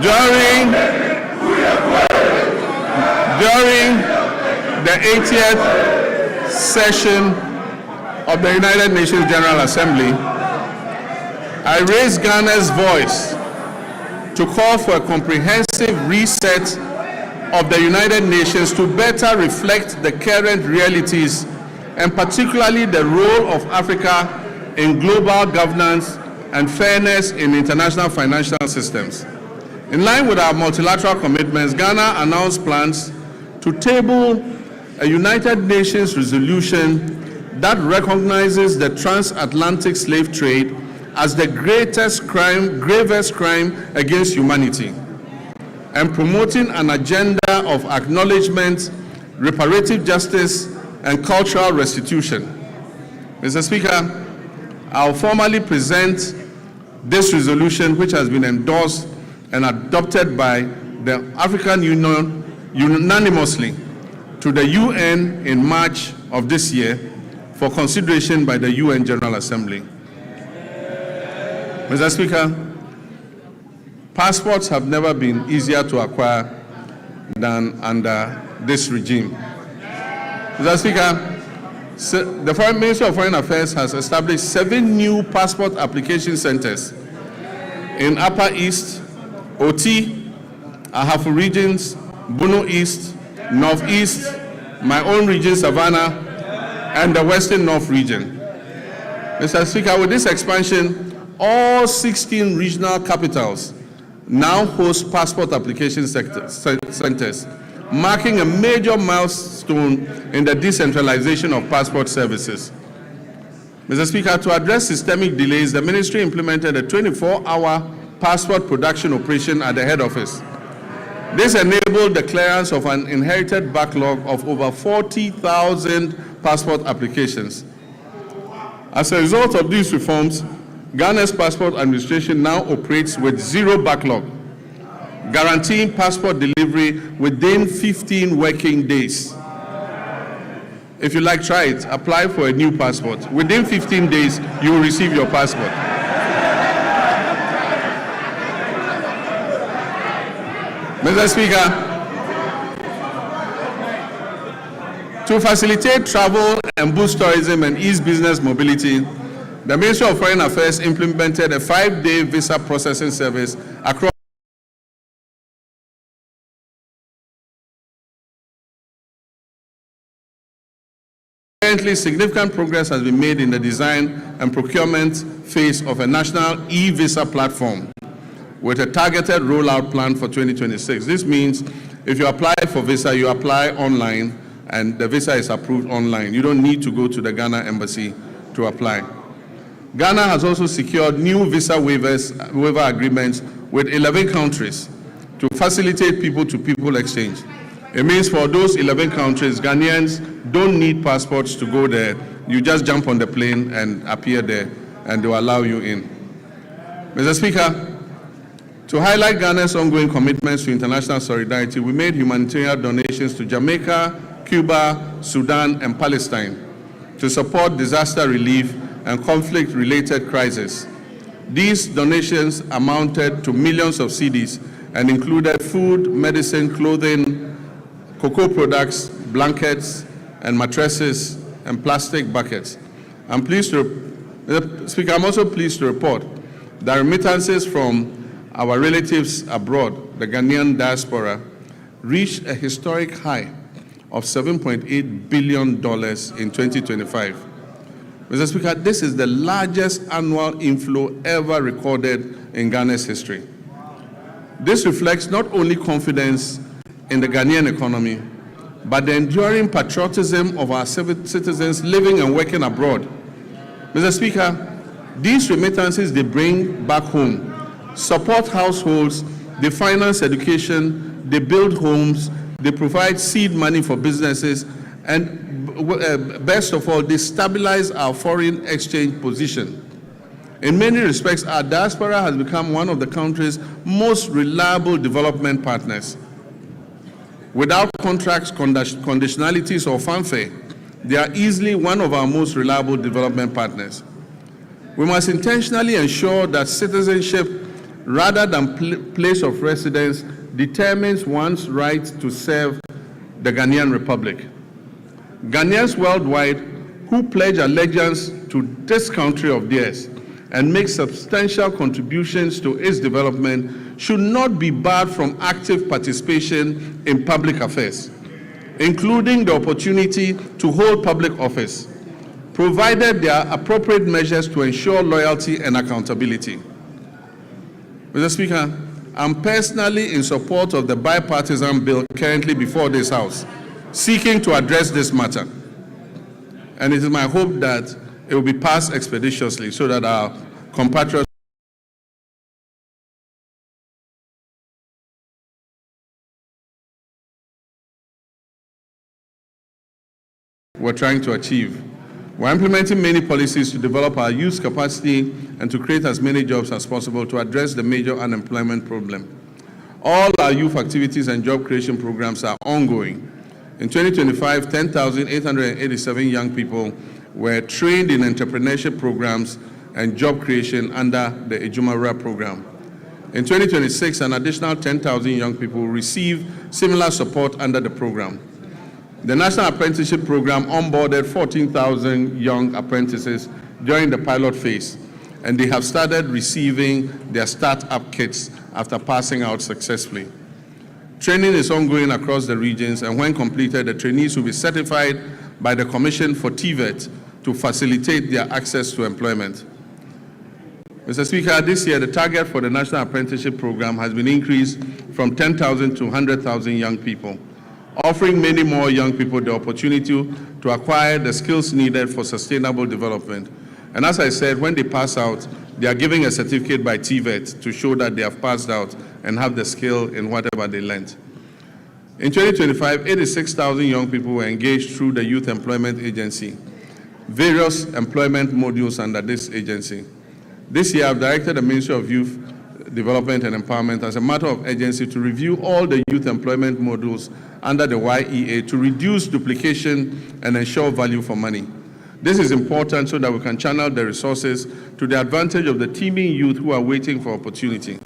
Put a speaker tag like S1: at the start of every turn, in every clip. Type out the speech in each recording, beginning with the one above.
S1: During the 80th session of the United Nations General Assembly, I raised Ghana's voice to call for a comprehensive reset of the United Nations to better reflect the current realities and particularly the role of Africa in global governance and fairness in international financial systems. In line with our multilateral commitments, Ghana announced plans to table a United Nations resolution that recognizes the transatlantic slave trade as the gravest crime against humanity, and promoting an agenda of acknowledgement, reparative justice, and cultural restitution. Mr. Speaker, I'll formally present this resolution, which has been endorsed and adopted by the African Union unanimously, to the UN in March of this year for consideration by the UN General Assembly. Mr. Speaker, passports have never been easier to acquire than under this regime. Mr. Speaker, the Ministry of Foreign Affairs has established 7 new passport application centers in Upper East, Oti, Ahafo regions, Bono East, Northeast, my own region, Savannah, and the Western North region. Mr. Speaker, with this expansion, all 16 regional capitals now host passport application centers, marking a major milestone in the decentralization of passport services. Mr. Speaker, to address systemic delays, the ministry implemented a 24-hour passport production operation at the head office. This enabled the clearance of an inherited backlog of over 40,000 passport applications. As a result of these reforms, Ghana's passport administration now operates with 0 backlog, guaranteeing passport delivery within 15 working days. If you like, try it. Apply for a new passport. Within 15 days, you will receive your passport. Mr. Speaker, to facilitate travel and boost tourism and ease business mobility, the Ministry of Foreign Affairs implemented a 5-day visa processing service across. Currently, significant progress has been made in the design and procurement phase of a national e-visa platform with a targeted rollout plan for 2026. This means if you apply for visa, you apply online and the visa is approved online. You don't need to go to the Ghana embassy to apply. Ghana has also secured new visa waiver agreements with 11 countries to facilitate people-to-people exchange. It means for those 11 countries, Ghanaians don't need passports to go there. You just jump on the plane and appear there, and they will allow you in. Mr. Speaker, to highlight Ghana's ongoing commitments to international solidarity, we made humanitarian donations to Jamaica, Cuba, Sudan, and Palestine to support disaster relief and conflict-related crises. These donations amounted to millions of cedis and included food, medicine, clothing, cocoa products, blankets, and mattresses, and plastic buckets. I'm also pleased to report that remittances from our relatives abroad, the Ghanaian diaspora, reached a historic high of $7.8 billion in 2025. Mr. Speaker, this is the largest annual inflow ever recorded in Ghana's history. This reflects not only confidence in the Ghanaian economy, but the enduring patriotism of our citizens living and working abroad. Mr. Speaker, these remittances they bring back home support households, they finance education, they build homes, they provide seed money for businesses, and best of all, they stabilize our foreign exchange position. In many respects, our diaspora has become one of the country's most reliable development partners. Without contracts, conditionalities, or fanfare, they are easily one of our most reliable development partners. We must intentionally ensure that citizenship rather than place of residence determines one's right to serve the Ghanaian Republic. Ghanaians worldwide who pledge allegiance to this country of theirs and make substantial contributions to its development should not be barred from active participation in public affairs, including the opportunity to hold public office, provided there are appropriate measures to ensure loyalty and accountability. Mr. Speaker, I'm personally in support of the bipartisan bill currently before this House, seeking to address this matter. And it is my hope that it will be passed expeditiously so that our compatriots we're trying to achieve. We're implementing many policies to develop our youth capacity and to create as many jobs as possible to address the major unemployment problem. All our youth activities and job creation programs are ongoing. In 2025, 10,887 young people were trained in entrepreneurship programs and job creation under the Ejumawura program. In 2026, an additional 10,000 young people will receive similar support under the program. The National Apprenticeship Program onboarded 14,000 young apprentices during the pilot phase, and they have started receiving their start-up kits after passing out successfully. Training is ongoing across the regions, and when completed, the trainees will be certified by the Commission for TVET to facilitate their access to employment. Mr. Speaker, this year the target for the National Apprenticeship Program has been increased from 10,000 to 100,000 young people, offering many more young people the opportunity to acquire the skills needed for sustainable development. And as I said, when they pass out, they are giving a certificate by TVET to show that they have passed out and have the skill in whatever they learned. In 2025, 86,000 young people were engaged through the Youth Employment Agency, various employment modules under this agency. This year, I've directed the Ministry of Youth Development and Empowerment as a matter of urgency to review all the youth employment modules under the YEA to reduce duplication and ensure value for money. This is important so that we can channel the resources to the advantage of the teeming youth who are waiting for opportunity.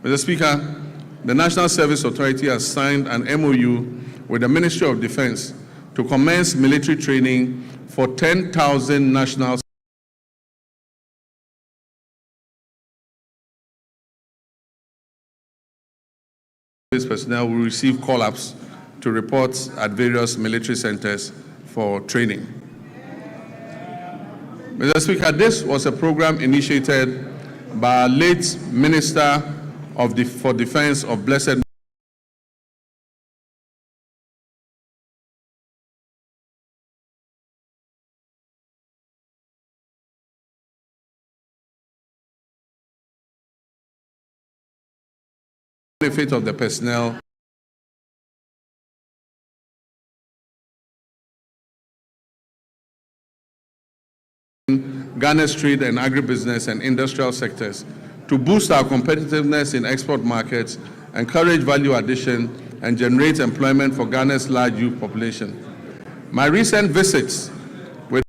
S1: Mr. Speaker, the National Service Authority has signed an MOU with the Ministry of Defense to commence military training for 10,000 national personnel will receive call-ups to report at various military centers for training. Mr. Speaker, this was a program initiated by our late Minister for Defense of Blessed benefit of the personnel Ghana's trade and agribusiness and industrial sectors to boost our competitiveness in export markets, encourage value addition, and generate employment for Ghana's large youth population. My recent visits with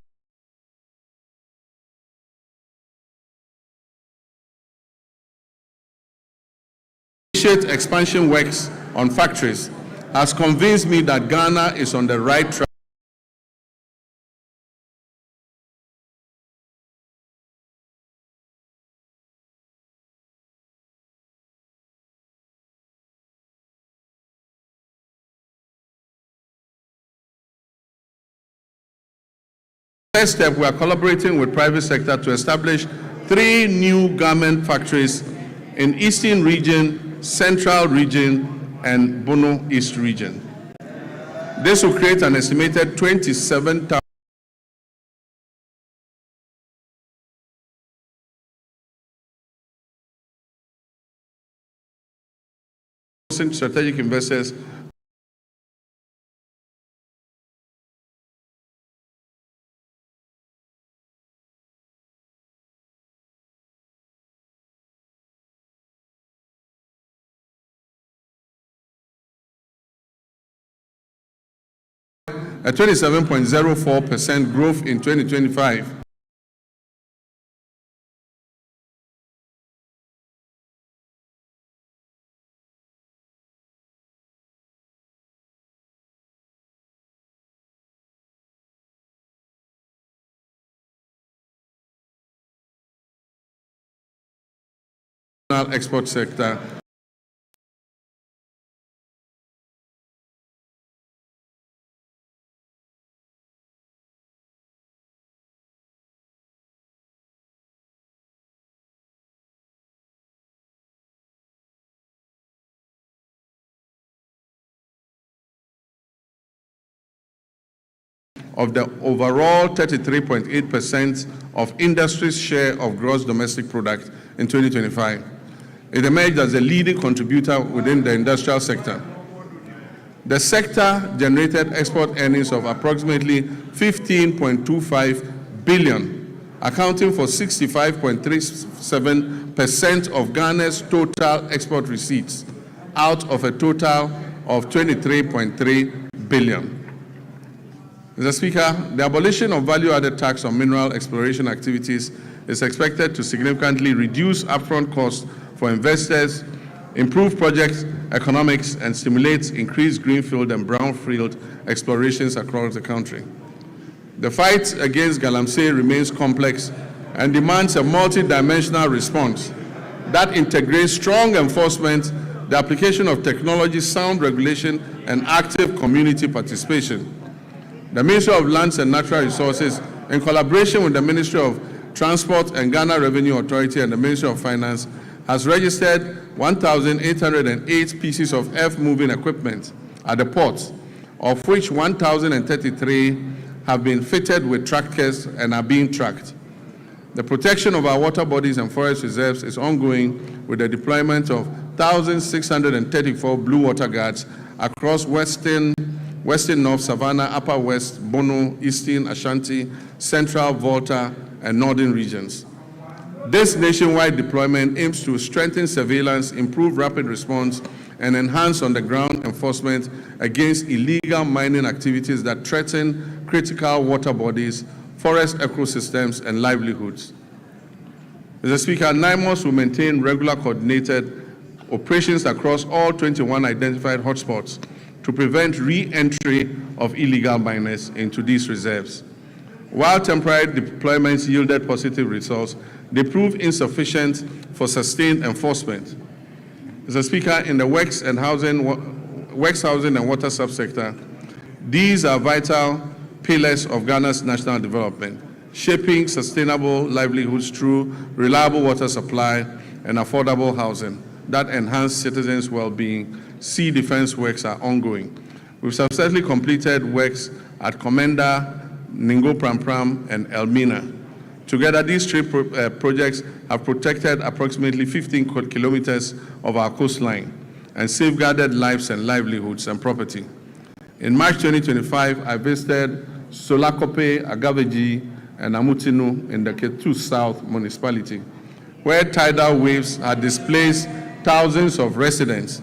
S1: expansion works on factories has convinced me that Ghana is on the right track. First step, we are collaborating with private sector to establish 3 new garment factories in Eastern Region, Central Region, and Bono East Region. This will create an estimated 27,000 strategic investors a 27.04% growth in 2025. national export sector of the overall 33.8% of industry's share of gross domestic product in 2025. It emerged as a leading contributor within the industrial sector. The sector generated export earnings of approximately 15.25 billion, accounting for 65.37% of Ghana's total export receipts, out of a total of 23.3 billion. Mr. Speaker, the abolition of value-added tax on mineral exploration activities is expected to significantly reduce upfront costs for investors, improve project economics, and stimulate increased greenfield and brownfield explorations across the country. The fight against galamsey remains complex and demands a multi-dimensional response that integrates strong enforcement, the application of technology, sound regulation, and active community participation. The Ministry of Lands and Natural Resources, in collaboration with the Ministry of Transport and Ghana Revenue Authority and the Ministry of Finance, has registered 1,808 pieces of earth-moving equipment at the ports, of which 1,033 have been fitted with trackers and are being tracked. The protection of our water bodies and forest reserves is ongoing with the deployment of 1,634 blue water guards across Western North Savannah, Upper West, Bono, Eastern, Ashanti, Central, Volta, and Northern regions. This nationwide deployment aims to strengthen surveillance, improve rapid response, and enhance on-the-ground enforcement against illegal mining activities that threaten critical water bodies, forest ecosystems, and livelihoods. Mr. Speaker, NIMOS will maintain regular coordinated operations across all 21 identified hotspots to prevent re-entry of illegal miners into these reserves. While temporary deployments yielded positive results, they proved insufficient for sustained enforcement. Mr. Speaker, in the works housing and water subsector, these are vital pillars of Ghana's national development, shaping sustainable livelihoods through reliable water supply and affordable housing that enhance citizens' well-being. Sea defense works are ongoing. We've successfully completed works at Komenda, Ningo Prampram, and Elmina. Together, these three projects have protected approximately 15 kilometers of our coastline and safeguarded lives and livelihoods and property. In March 2025, I visited Solakope, Agaveji, and Amutinu in the Ketu South municipality, where tidal waves had displaced thousands of residents.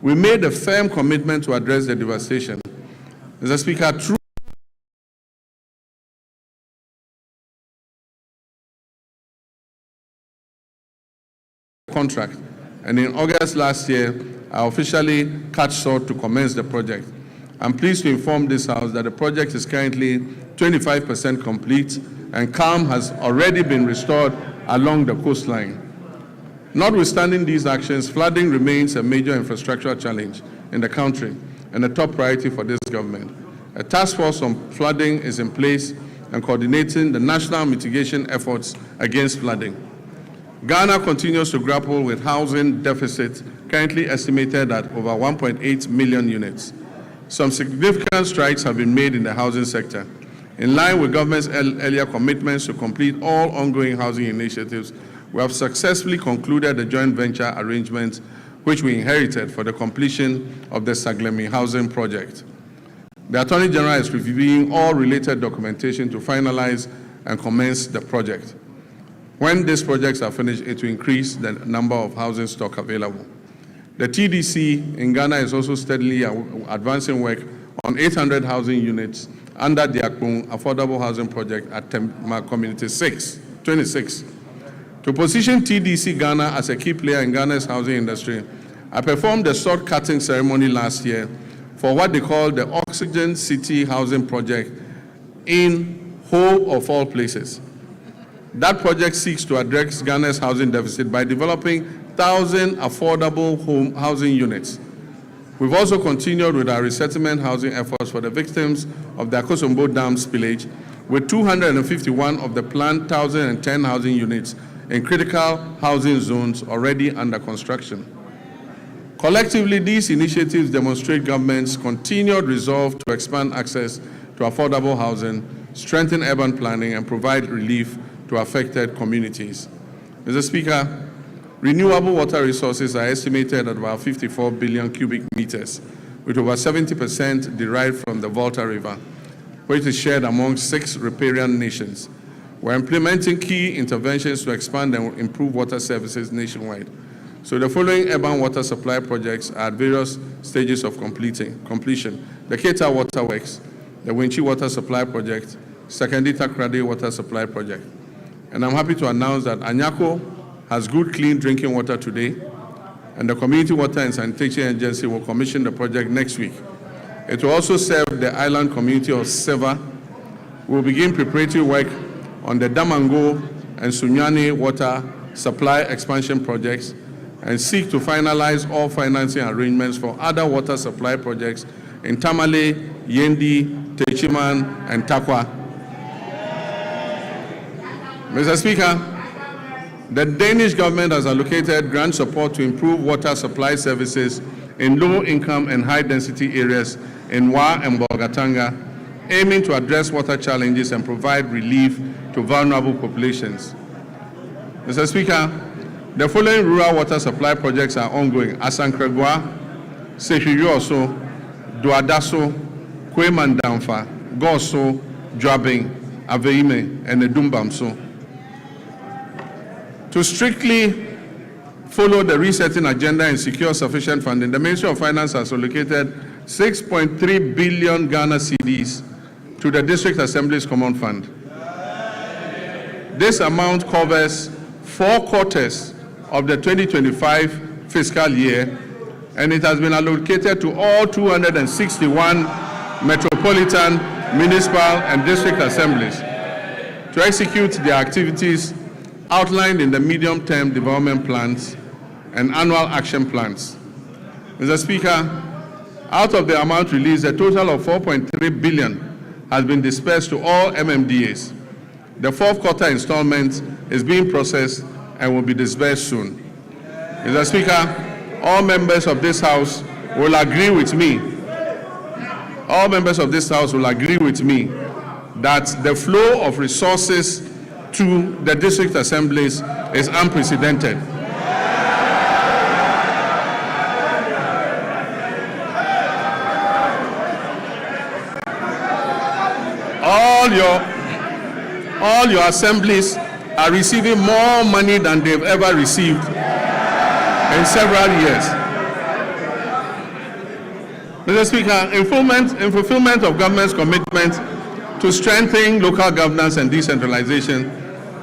S1: We made a firm commitment to address the devastation. Mr. Speaker, through contract, and in August last year, I officially cut short to commence the project. I'm pleased to inform this House that the project is currently 25% complete, and calm has already been restored along the coastline. Notwithstanding these actions, flooding remains a major infrastructural challenge in the country and a top priority for this government. A task force on flooding is in place and coordinating the national mitigation efforts against flooding. Ghana continues to grapple with housing deficit, currently estimated at over 1.8 million units. Some significant strides have been made in the housing sector. In line with government's earlier commitments to complete all ongoing housing initiatives, we have successfully concluded the joint venture arrangement which we inherited for the completion of the Saglemi housing project. The Attorney General is reviewing all related documentation to finalize and commence the project. When these projects are finished, it will increase the number of housing stock available. The TDC in Ghana is also steadily advancing work on 800 housing units under the Akpong Affordable Housing Project at Tema Community 26. To position TDC Ghana as a key player in Ghana's housing industry, I performed a sword cutting ceremony last year for what they call the Oxygen City Housing Project in Whole of all places. That project seeks to address Ghana's housing deficit by developing 1,000 affordable housing units. We've also continued with our resettlement housing efforts for the victims of the Akosombo Dam spillage, with 251 of the planned 1,010 housing units in critical housing zones already under construction. Collectively, these initiatives demonstrate government's continued resolve to expand access to affordable housing, strengthen urban planning, and provide relief to affected communities. Mr. Speaker, renewable water resources are estimated at about 54 billion cubic meters, with over 70% derived from the Volta River, which is shared among 6 riparian nations. We're implementing key interventions to expand and improve water services nationwide. So the following urban water supply projects are at various stages of completion. The Keta Water Works, the Winchi Water Supply Project, Sekendi Takrady Water Supply Project. And I'm happy to announce that Anyako has good, clean drinking water today, and the Community Water and Sanitation Agency will commission the project next week. It will also serve the island community of Seva. We'll begin preparatory work on the Damango and Sunyani water supply expansion projects and seek to finalize all financing arrangements for other water supply projects in Tamale, Yendi, Techiman, and Takwa. Mr. Speaker, the Danish government has allocated grant support to improve water supply services in low-income and high-density areas in Wa and Bolgatanga, aiming to address water challenges and provide relief to vulnerable populations. Mr. Speaker, the following rural water supply projects are ongoing: Asankregwa, Sehuyuoso, Duadaso, Kwemandamfa, Goso, Dwabing, Aveime, and Edumbamso. To strictly follow the resetting agenda and secure sufficient funding, the Ministry of Finance has allocated 6.3 billion Ghana cedis to the District Assembly's Common Fund. This amount covers 4 quarters of the 2025 fiscal year, and it has been allocated to all 261 metropolitan, municipal, and district assemblies to execute their activities outlined in the medium-term development plans and annual action plans. Mr. Speaker, out of the amount released, a total of 4.3 billion has been dispersed to all MMDAs. The 4th quarter installment is being processed and will be disbursed soon. Mr. Speaker, all members of this House will agree with me. All members of this House will agree with me that the flow of resources to the district assemblies is unprecedented. All your assemblies are receiving more money than they've ever received in several years. Mr. Speaker, in fulfillment of government's commitment to strengthening local governance and decentralization,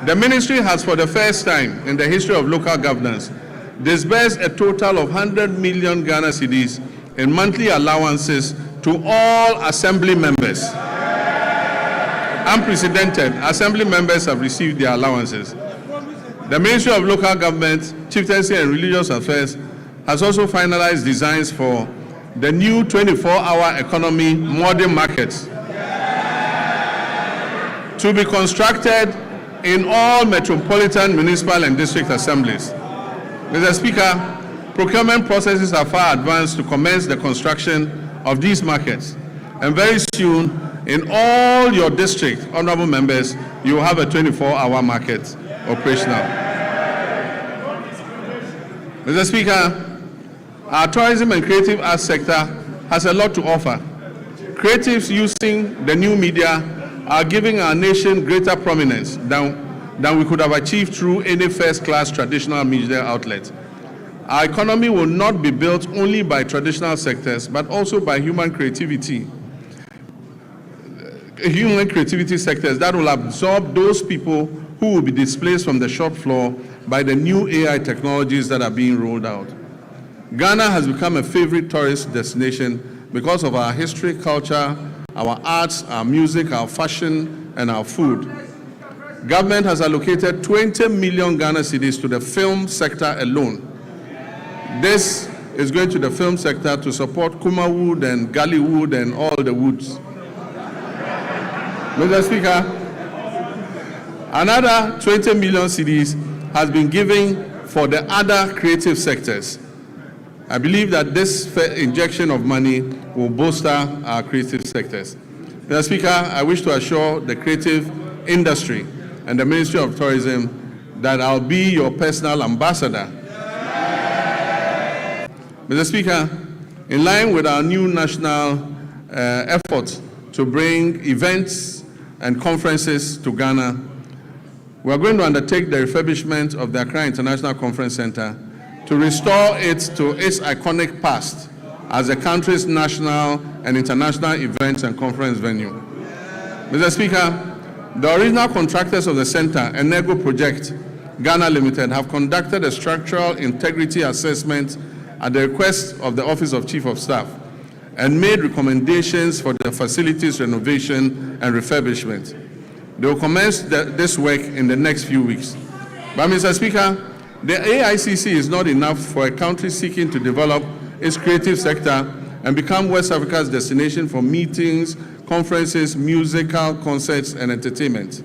S1: the ministry has, for the first time in the history of local governance, disbursed a total of 100 million Ghana cedis in monthly allowances to all assembly members. Unprecedented, assembly members have received their allowances. The Ministry of Local Government, Chieftaincy and Religious Affairs has also finalized designs for the new 24-hour economy modern markets to be constructed in all metropolitan, municipal, and district assemblies. Mr. Speaker, procurement processes are far advanced to commence the construction of these markets, and very soon, in all your district, honorable members, you will have a 24-hour market operational. Mr. Speaker, our tourism and creative arts sector has a lot to offer. Creatives using the new media are giving our nation greater prominence than we could have achieved through any first-class traditional media outlet. Our economy will not be built only by traditional sectors, but also by human creativity sectors that will absorb those people who will be displaced from the shop floor by the new AI technologies that are being rolled out. Ghana has become a favorite tourist destination because of our history, culture, our arts, our music, our fashion, and our food. Government has allocated 20 million Ghana cedis to the film sector alone This is going to the film sector to support Kuma wood and Gali wood and all the woods. Mr. Speaker, another 20 million cedis has been given for the other creative sectors. I believe that this injection of money will bolster our creative sectors. Mr. Speaker, I wish to assure the creative industry and the Ministry of Tourism that I'll be your personal ambassador. Mr. Speaker, in line with our new national effort to bring events and conferences to Ghana, we are going to undertake the refurbishment of the Accra International Conference Center to restore it to its iconic past as the country's national and international events and conference venue. Mr. Speaker, the original contractors of the center, Enego Project Ghana Limited, have conducted a structural integrity assessment at the request of the Office of Chief of Staff and made recommendations for the facilities renovation and refurbishment. They will commence this work in the next few weeks. But Mr. Speaker, the AICC is not enough for a country seeking to develop its creative sector and become West Africa's destination for meetings, conferences, musical concerts, and entertainment.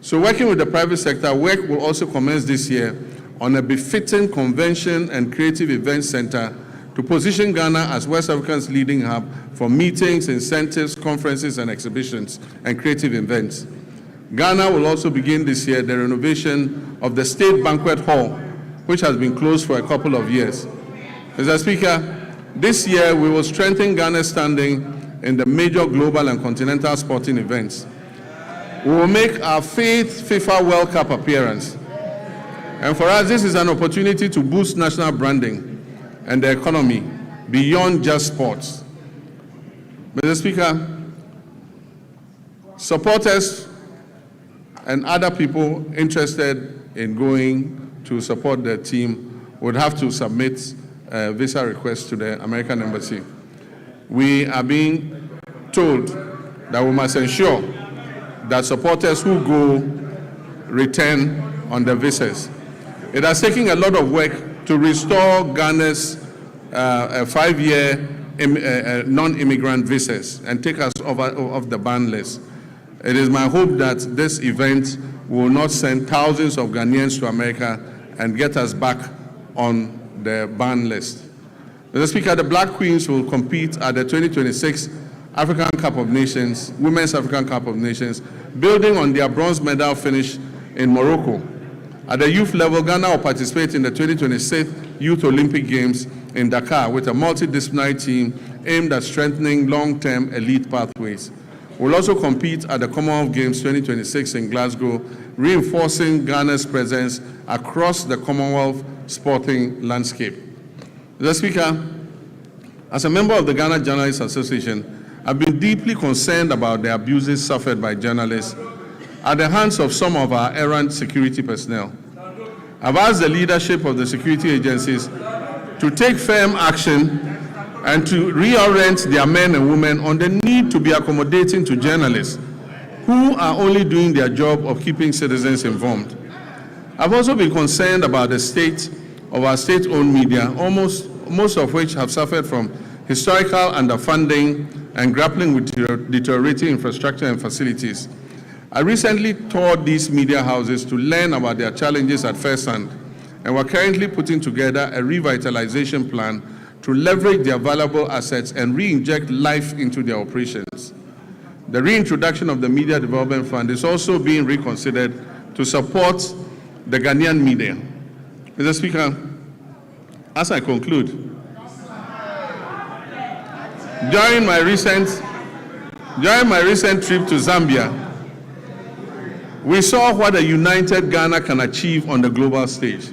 S1: So working with the private sector, work will also commence this year on a befitting convention and creative events center to position Ghana as West Africa's leading hub for meetings, incentives, conferences, and exhibitions and creative events. Ghana will also begin this year the renovation of the State Banquet Hall, which has been closed for a couple of years. Mr. Speaker, this year we will strengthen Ghana's standing in the major global and continental sporting events. We will make our 5th FIFA World Cup appearance. And for us, this is an opportunity to boost national branding and the economy beyond just sports. Mr. Speaker, supporters and other people interested in going to support the team would have to submit a visa request to the American Embassy. We are being told that we must ensure that supporters who go return on the visas. It has taken a lot of work to restore Ghana's 5-year non-immigrant visas and take us off the ban list. It is my hope that this event will not send thousands of Ghanaians to America and get us back on the ban list. Mr. Speaker, the Black Queens will compete at the 2026 African Cup of Nations, Women's African Cup of Nations, building on their bronze medal finish in Morocco. At the youth level, Ghana will participate in the 2026 Youth Olympic Games in Dakar with a multidisciplinary team aimed at strengthening long-term elite pathways. We'll also compete at the Commonwealth Games 2026 in Glasgow, reinforcing Ghana's presence across the Commonwealth sporting landscape. Mr. Speaker, as a member of the Ghana Journalists Association, I've been deeply concerned about the abuses suffered by journalists at the hands of some of our errant security personnel. I've asked the leadership of the security agencies to take firm action and to reorient their men and women on the need to be accommodating to journalists who are only doing their job of keeping citizens informed. I've also been concerned about the state of our state-owned media, most of which have suffered from historical underfunding and grappling with deteriorating infrastructure and facilities. I recently toured these media houses to learn about their challenges at first hand, and we're currently putting together a revitalization plan to leverage their valuable assets and re-inject life into their operations. The reintroduction of the Media Development Fund is also being reconsidered to support the Ghanaian media. Mr. Speaker, as I conclude, during my recent trip to Zambia, we saw what a united Ghana can achieve on the global stage.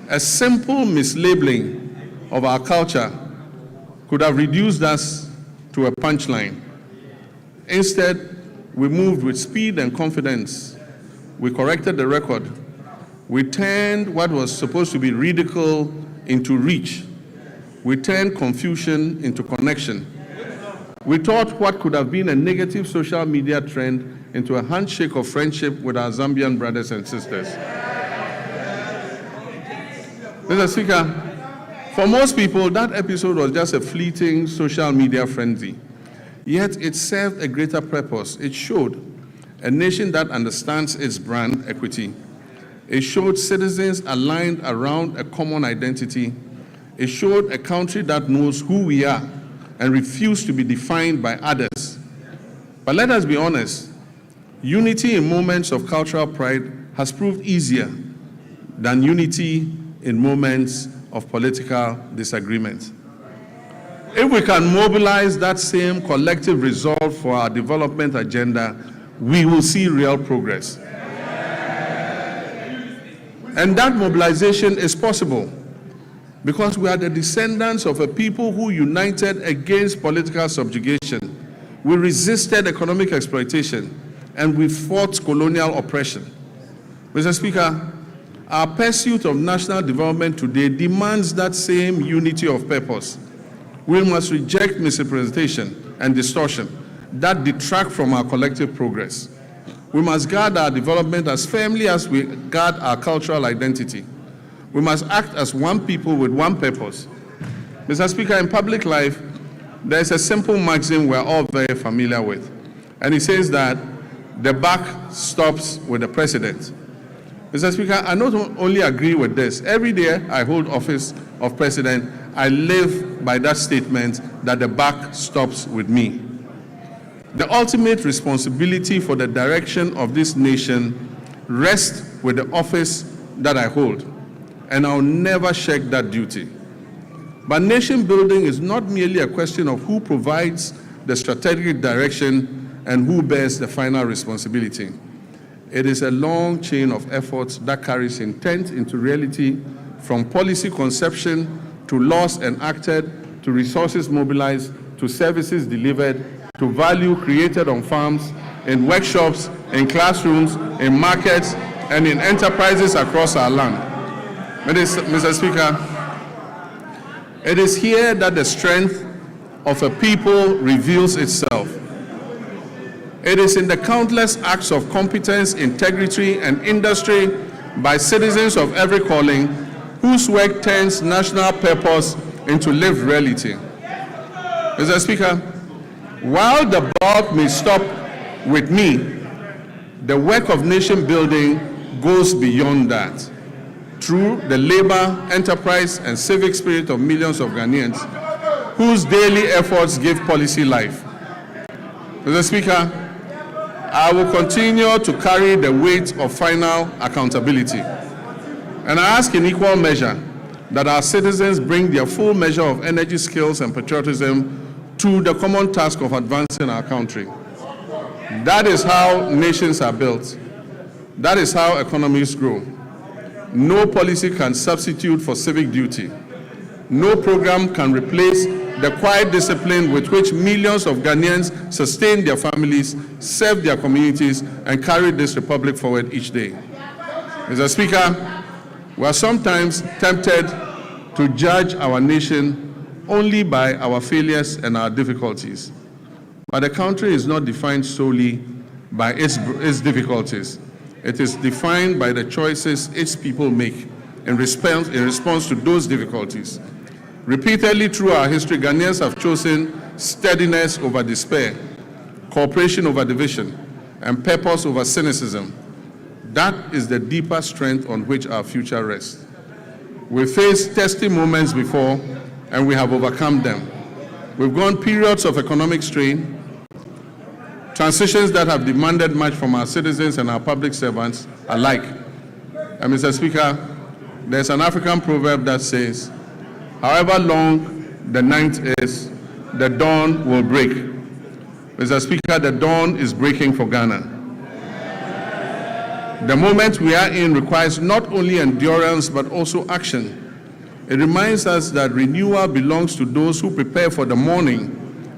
S1: A simple mislabeling of our culture could have reduced us to a punchline. Instead, we moved with speed and confidence. We corrected the record. We turned what was supposed to be ridicule into reach. We turned confusion into connection. We turned what could have been a negative social media trend into a handshake of friendship with our Zambian brothers and sisters. Mr. Speaker, for most people, that episode was just a fleeting social media frenzy. Yet it served a greater purpose. It showed a nation that understands its brand equity. It showed citizens aligned around a common identity. It showed a country that knows who we are and refuses to be defined by others. But let us be honest, unity in moments of cultural pride has proved easier than unity in moments of political disagreement. If we can mobilize that same collective resolve for our development agenda, we will see real progress. And that mobilization is possible because we are the descendants of a people who united against political subjugation. We resisted economic exploitation and we fought colonial oppression. Mr. Speaker, our pursuit of national development today demands that same unity of purpose. We must reject misrepresentation and distortion that detract from our collective progress. We must guard our development as firmly as we guard our cultural identity. We must act as one people with one purpose. Mr. Speaker, in public life, there is a simple maxim we're all very familiar with. And it says that the buck stops with the president. Mr. Speaker, I not only agree with this. Every day I hold office of president, I live by that statement that the buck stops with me. The ultimate responsibility for the direction of this nation rests with the office that I hold, and I'll never shirk that duty. But nation building is not merely a question of who provides the strategic direction and who bears the final responsibility. It is a long chain of efforts that carries intent into reality, from policy conception to laws enacted, to resources mobilized, to services delivered, to value created on farms, in workshops, in classrooms, in markets, and in enterprises across our land. Mr. Speaker, it is here that the strength of a people reveals itself. It is in the countless acts of competence, integrity, and industry by citizens of every calling whose work turns national purpose into lived reality. Mr. Speaker, while the bulk may stop with me, the work of nation building goes beyond that. Through the labor, enterprise, and civic spirit of millions of Ghanaians whose daily efforts give policy life. Mr. Speaker, I will continue to carry the weight of final accountability. And I ask in equal measure that our citizens bring their full measure of energy, skills, and patriotism to the common task of advancing our country. That is how nations are built. That is how economies grow. No policy can substitute for civic duty. No program can replace the quiet discipline with which millions of Ghanaians sustain their families, serve their communities, and carry this republic forward each day. Mr. Speaker, we are sometimes tempted to judge our nation only by our failures and our difficulties. But the country is not defined solely by its difficulties. It is defined by the choices its people make in response to those difficulties. Repeatedly through our history, Ghanaians have chosen steadiness over despair, cooperation over division, and purpose over cynicism. That is the deeper strength on which our future rests. We faced testing moments before, and we have overcome them. We've gone periods of economic strain, transitions that have demanded much from our citizens and our public servants alike. And Mr. Speaker, there's an African proverb that says, however long the night is, the dawn will break. Mr. Speaker, the dawn is breaking for Ghana. The moment we are in requires not only endurance, but also action. It reminds us that renewal belongs to those who prepare for the morning,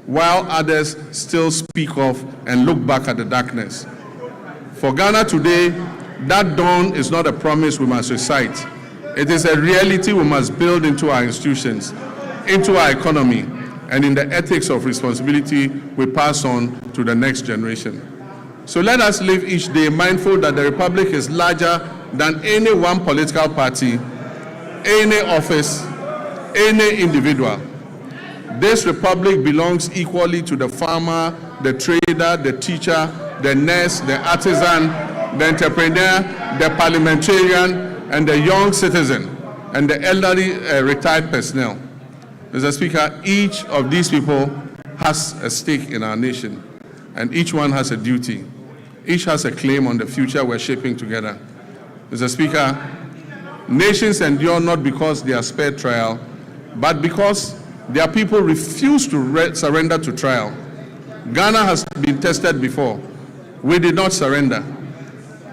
S1: while others still speak of and look back at the darkness. For Ghana today, that dawn is not a promise we must recite. It is a reality we must build into our institutions, into our economy, and in the ethics of responsibility we pass on to the next generation. So let us live each day mindful that the Republic is larger than any one political party, any office, any individual. This republic belongs equally to the farmer, the trader, the teacher, the nurse, the artisan, the entrepreneur, the parliamentarian, and the young citizen, and the elderly retired personnel. Mr. Speaker, each of these people has a stake in our nation, and each one has a duty. Each has a claim on the future we're shaping together. Mr. Speaker, nations endure not because they are spared trial, but because their people refuse to surrender to trial. Ghana has been tested before. We did not surrender.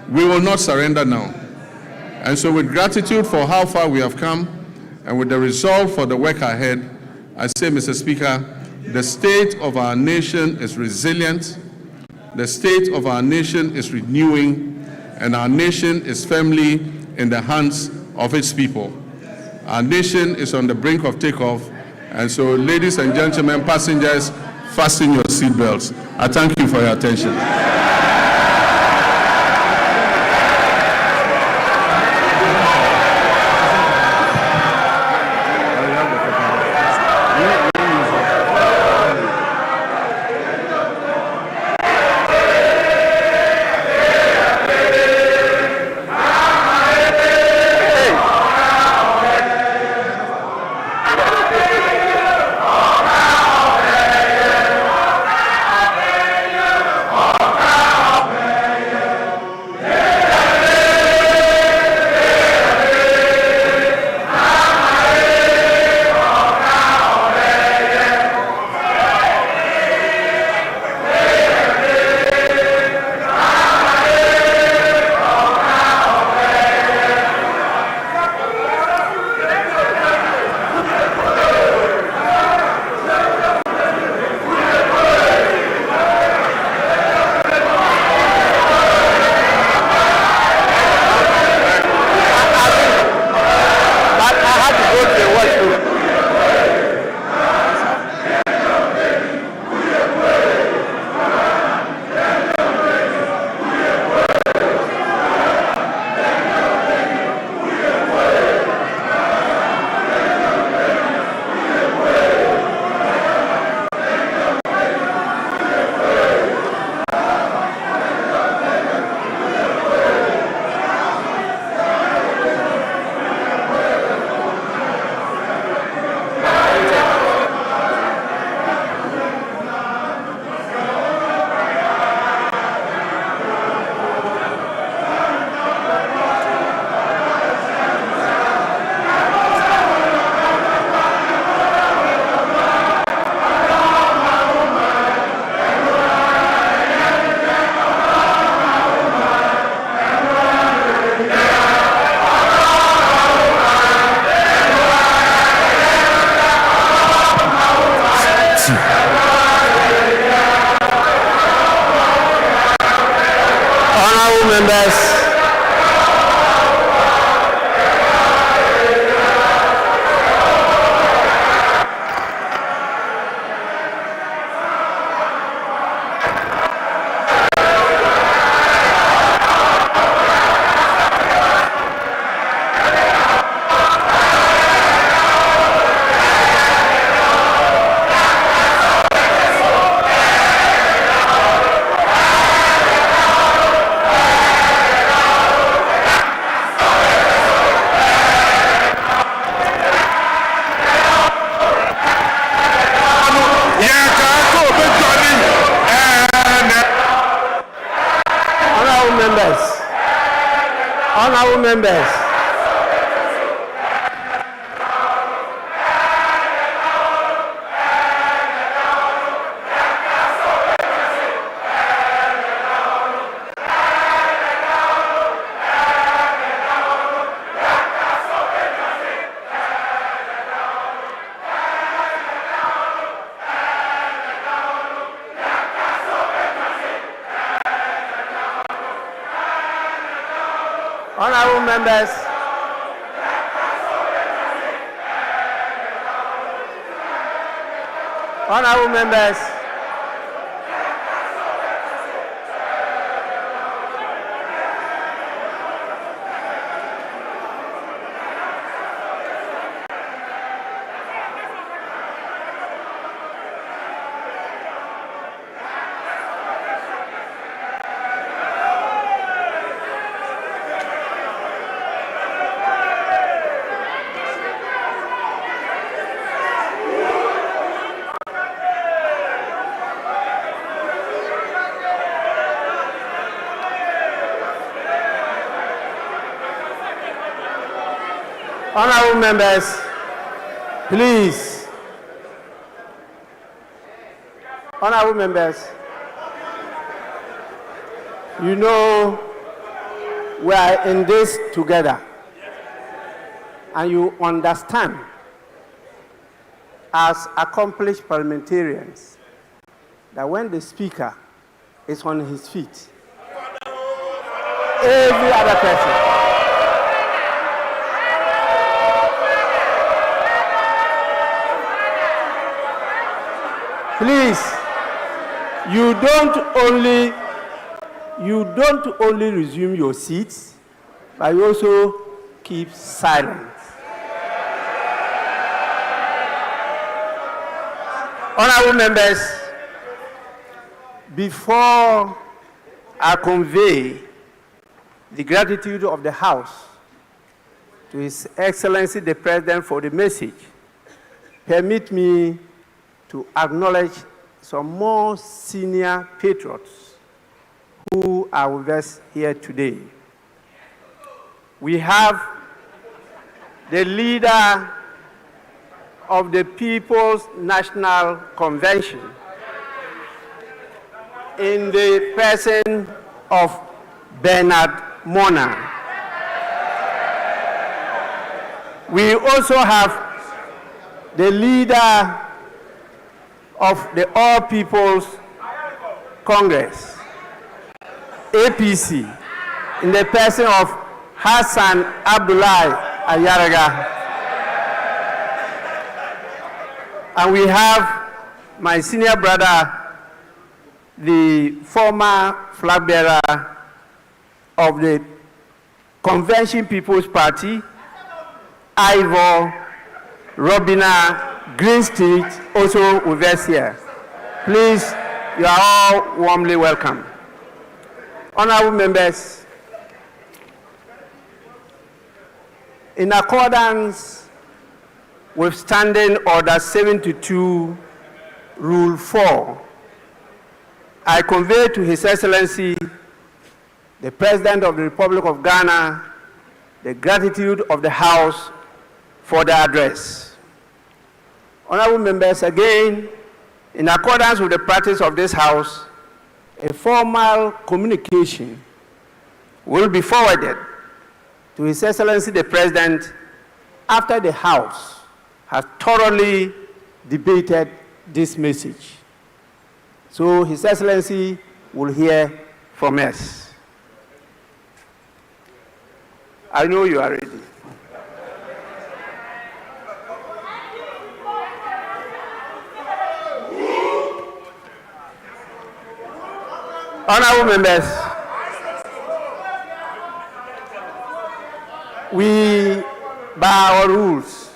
S1: We will not surrender now. And so with gratitude for how far we have come, and with the resolve for the work ahead, I say, Mr. Speaker, the state of our nation is resilient, the state of our nation is renewing, and our nation is firmly in the hands of its people. Our nation is on the brink of takeoff, and so, ladies and gentlemen, passengers, fasten your seatbelts. I thank you for your attention.
S2: Honorable members. Honorable members. Honorable members. Honorable members, please. Honorable members, you know we are in this together, and you understand as accomplished parliamentarians that when the speaker is on his feet, every other person please, you don't only resume your seats, but you also keep silent. Honorable members, before I convey the gratitude of the House to His Excellency the President for the message, permit me to acknowledge some more senior patriots who are with us here today. We have the leader of the People's National Convention in the person of Bernard Mona. We also have the leader of the All People's Congress, APC, in the person of Hassan Abdullahi Ayaraga. And we have my senior brother, the former flag bearer of the Convention People's Party, Ivor Robina Greenstreet, also with us here. Please, you are all warmly welcome. Honorable members, in accordance with Standing Order 72, Rule 4, I convey to His Excellency, the President of the Republic of Ghana, the gratitude of the House for the address. Honorable members, again, in accordance with the practice of this House, a formal communication will be forwarded to His Excellency the President after the House has thoroughly debated this message. So His Excellency will hear from us. I know you are ready. Honorable members, we, by our rules,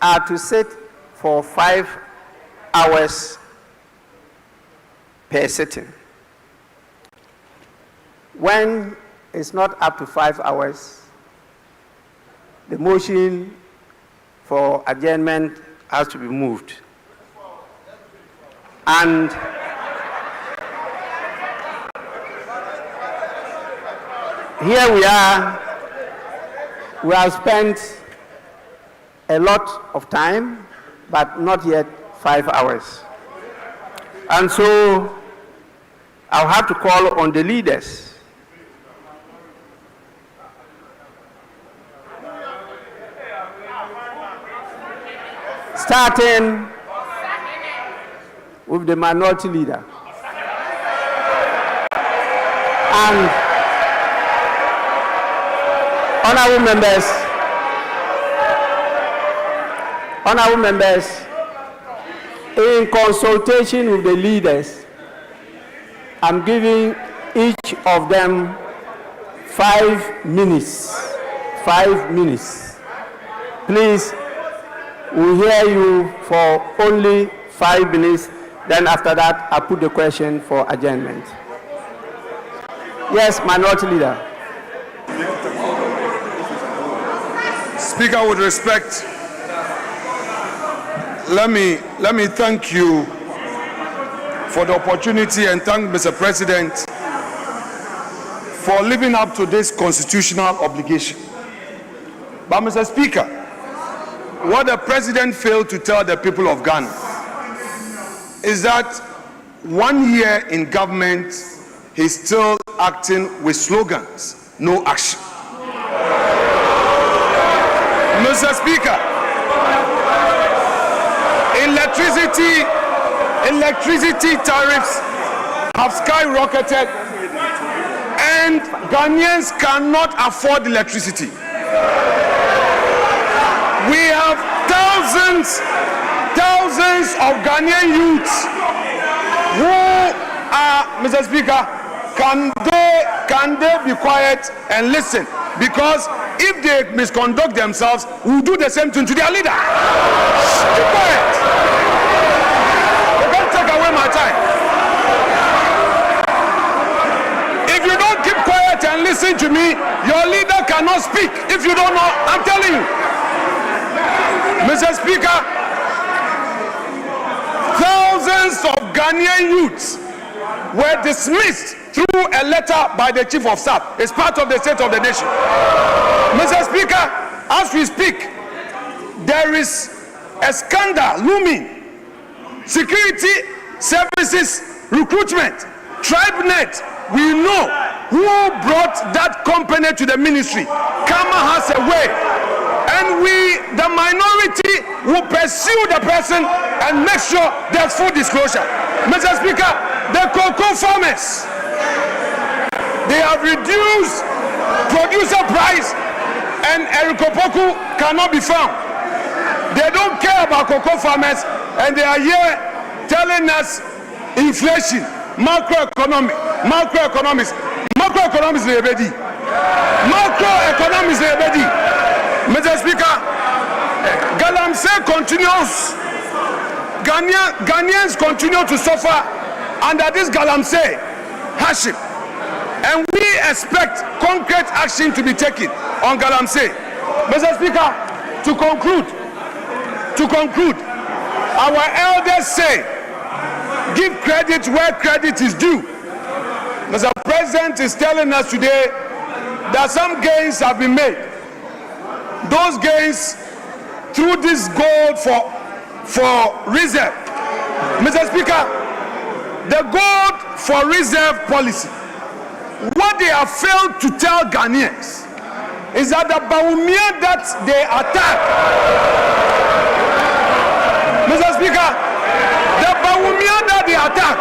S2: are to sit for 5 hours per sitting. When it's not up to 5 hours, the motion for adjournment has to be moved. And here we are. We have spent a lot of time, but not yet 5 hours. And so I'll have to call on the leaders starting with the minority leader. And honorable members, in consultation with the leaders, I'm giving each of them 5 minutes. 5 minutes. Please, we'll hear you for only 5 minutes. Then after that, I'll put the question for adjournment. Yes, minority leader.
S3: Speaker, with respect, let me thank you for the opportunity and thank Mr. President for living up to this constitutional obligation. But Mr. Speaker, what the president failed to tell the people of Ghana is that 1 year in government, he's still acting with slogans, no action. Mr. Speaker, electricity tariffs have skyrocketed and Ghanaians cannot afford electricity. We have thousands of Ghanaian youths who are, Mr. Speaker, can they be quiet and listen? Because if they misconduct themselves, we'll do the same thing to their leader. Keep quiet. You can't take away my time. If you don't keep quiet and listen to me, your leader cannot speak. If you don't know, I'm telling you. Mr. Speaker, thousands of Ghanaian youths were dismissed through a letter by the Chief of Staff. It's part of the state of the nation. Mr. Speaker, as we speak, there is a scandal looming. Security services recruitment, TribeNet, we know who brought that company to the ministry. Kama has a way. And we, the minority, will pursue the person and make sure there's full disclosure. Mr. Speaker, the cocoa farmers, they have reduced producer price and Erikopoku cannot be found. They don't care about cocoa farmers and they are here telling us inflation, macroeconomics, Mr. Speaker, Galamsey continues. Ghanaians continue to suffer under this Galamsey hardship. And we expect concrete action to be taken on Galamsey. Mr. Speaker, to conclude, our elders say, give credit where credit is due. Mr. President is telling us today that some gains have been made. Those gains through this gold for reserve. Mr. Speaker, the gold for reserve policy, what they have failed to tell Ghanaians is that the Bawumia that they attack, Mr. Speaker, the Bawumia that they attack,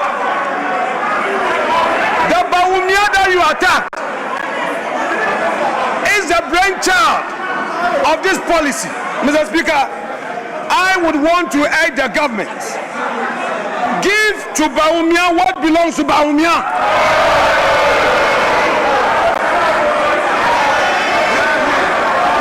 S3: the Bawumia that you attack is the brainchild of this policy. Mr. Speaker, I would want to urge the government, give to Bawumia what belongs to Bawumia.